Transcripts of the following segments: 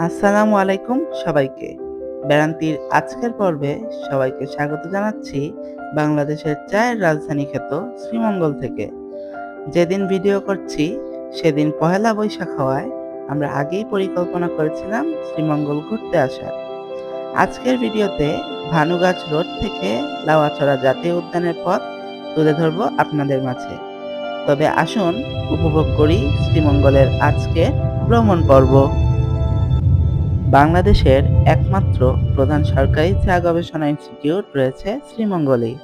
আসসালামু আলাইকুম সবাইকে। বেড়ান্তির আজকের পর্বে সবাইকে স্বাগত জানাচ্ছি বাংলাদেশের চায়ের রাজধানী খ্যাত শ্রীমঙ্গল থেকে। যেদিন ভিডিও করছি সেদিন পহেলা বৈশাখ হওয়ায় আমরা আগেই পরিকল্পনা করেছিলাম শ্রীমঙ্গল ঘুরতে আসার। আজকের ভিডিওতে ভানুগাছ রোড থেকে লাউয়াছড়া জাতীয় উদ্যানের পথ তুলে ধরব আপনাদের মাঝে। তবে আসুন উপভোগ করি শ্রীমঙ্গলের আজকের ভ্রমণ পর্ব। বাংলাদেশের একমাত্র প্রধান সরকারি চা গবেষণা ইনস্টিটিউট রয়েছে শ্রীমঙ্গলেই,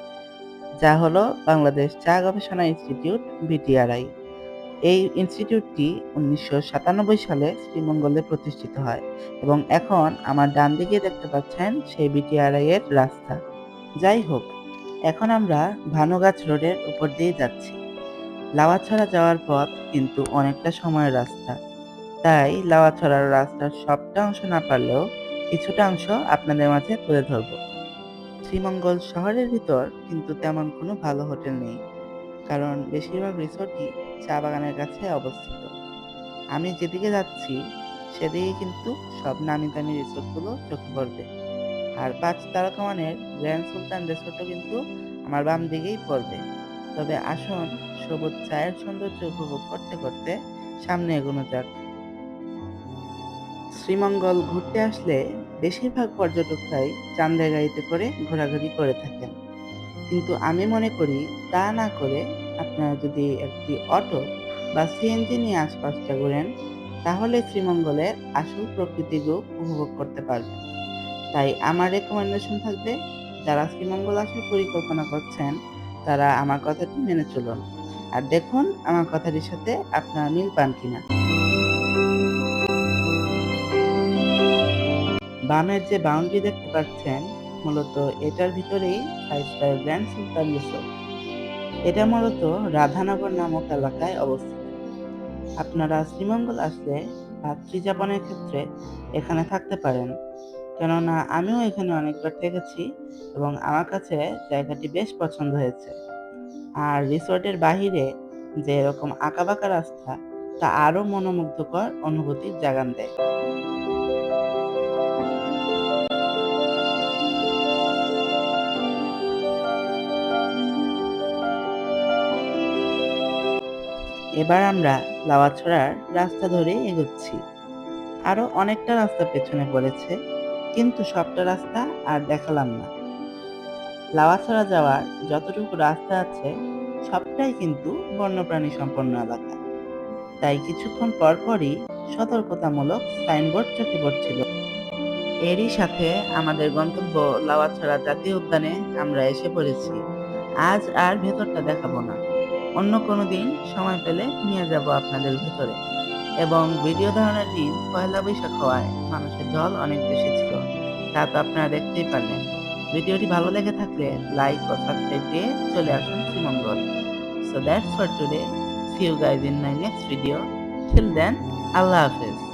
যা হলো বাংলাদেশ চা গবেষণা ইনস্টিটিউট বিটিআরআই। এই ইনস্টিটিউটটি 1997 সালে শ্রীমঙ্গলে প্রতিষ্ঠিত হয় এবং এখন আমার ডান দিকে দেখতে পাচ্ছেন সেই বিটিআরআই এর রাস্তা। যাই হোক, এখন আমরা ভানুগাছ রোডের উপর দিয়ে যাচ্ছি। লাউয়াছড়া যাওয়ার পথ কিন্তু অনেকটা সময়ের রাস্তা, তাই লাউয়াছড়ার রাস্তার সবটা অংশ না পারলেও কিছুটা অংশ আপনাদের মাঝে তুলে ধরব। শ্রীমঙ্গল শহরের ভিতর কিন্তু তেমন কোনো ভালো হোটেল নেই, কারণ বেশিরভাগ রিসোর্টই চা বাগানের কাছে অবস্থিত। আমি যেদিকে যাচ্ছি সেদিকে কিন্তু সব নামি দামি রিসোর্টগুলো চোখে পড়বে, আর 5 তারকা মানের গ্র্যান্ড সুলতান রিসোর্টও কিন্তু আমার বাম দিকেই পড়বে। তবে আসুন সবুজ চায়ের সৌন্দর্য উপভোগ করতে করতে সামনে এগোনো যাক। শ্রীমঙ্গল ঘুরতে আসলে বেশিরভাগ পর্যটকরাই চাঁদের গাড়িতে করে ঘোরাঘুরি করে থাকেন, কিন্তু আমি মনে করি তা না করে আপনারা যদি একটি অটো বা সিএনজি নিয়ে আশপাশটা ঘোরেন, তাহলে শ্রীমঙ্গলের আসল প্রকৃতির রূপ উপভোগ করতে পারবেন। তাই আমার রেকমেন্ডেশন থাকবে, যারা শ্রীমঙ্গল আসার পরিকল্পনা করছেন তারা আমার কথাটি মেনে চলুন, আর দেখুন আমার কথাটির সাথে আপনারা মিল পান কিনা। বামের যে বাউন্ডারি দেখতে পাচ্ছেন, মূলত এটার ভিতরেই 5 স্টার গ্র্যান্ড সুলতান রিসোর্ট। এটা মূলত রাধানগর নামক এলাকায় অবস্থিত। আপনারা শ্রীমঙ্গল আসলে রাত্রি যাপনের ক্ষেত্রে এখানে থাকতে পারেন, কেননা আমিও এখানে অনেকবার থেকেছি এবং আমার কাছে জায়গাটি বেশ পছন্দ হয়েছে। আর রিসোর্টের বাহিরে যে এরকম আঁকাবাঁকা রাস্তা, তা আরো মনোমুগ্ধকর অনুভূতির জাগান দেয়। এবার আমরা লাউয়াছড়ার রাস্তা ধরে এগোচ্ছি। আরো অনেকটা রাস্তা পেছনে পড়েছে, কিন্তু সবটা রাস্তা আর দেখালাম না। লাউয়াছড়া যাওয়ার যতটুকু রাস্তা আছে সবটাই কিন্তু বন্যপ্রাণী সম্পন্ন এলাকা, তাই কিছুক্ষণ পর পরই সতর্কতামূলক সাইনবোর্ড চোখে পড়ছিল। এরই সাথে আমাদের গন্তব্য লাউয়াছড়া জাতীয় উদ্যানে আমরা এসে পড়েছি। আজ আর ভেতরটা দেখাবো না, অন্য কোনো দিন সময় পেলে নিয়ে যাব আপনাদের ভেতরে। এবং ভিডিও ধারণের দিন পয়লা বৈশাখ হওয়ায় মানুষের ঢল অনেক বেশি ছিল, তা তো আপনারা দেখতেই পারলেন। ভিডিওটি ভালো লেগে থাকলে লাইক ও সাবস্ক্রাইব দিয়ে চলে আসুন Sreemangal. So that's for today. See you guys in my next video. Till then, Allah Hafiz.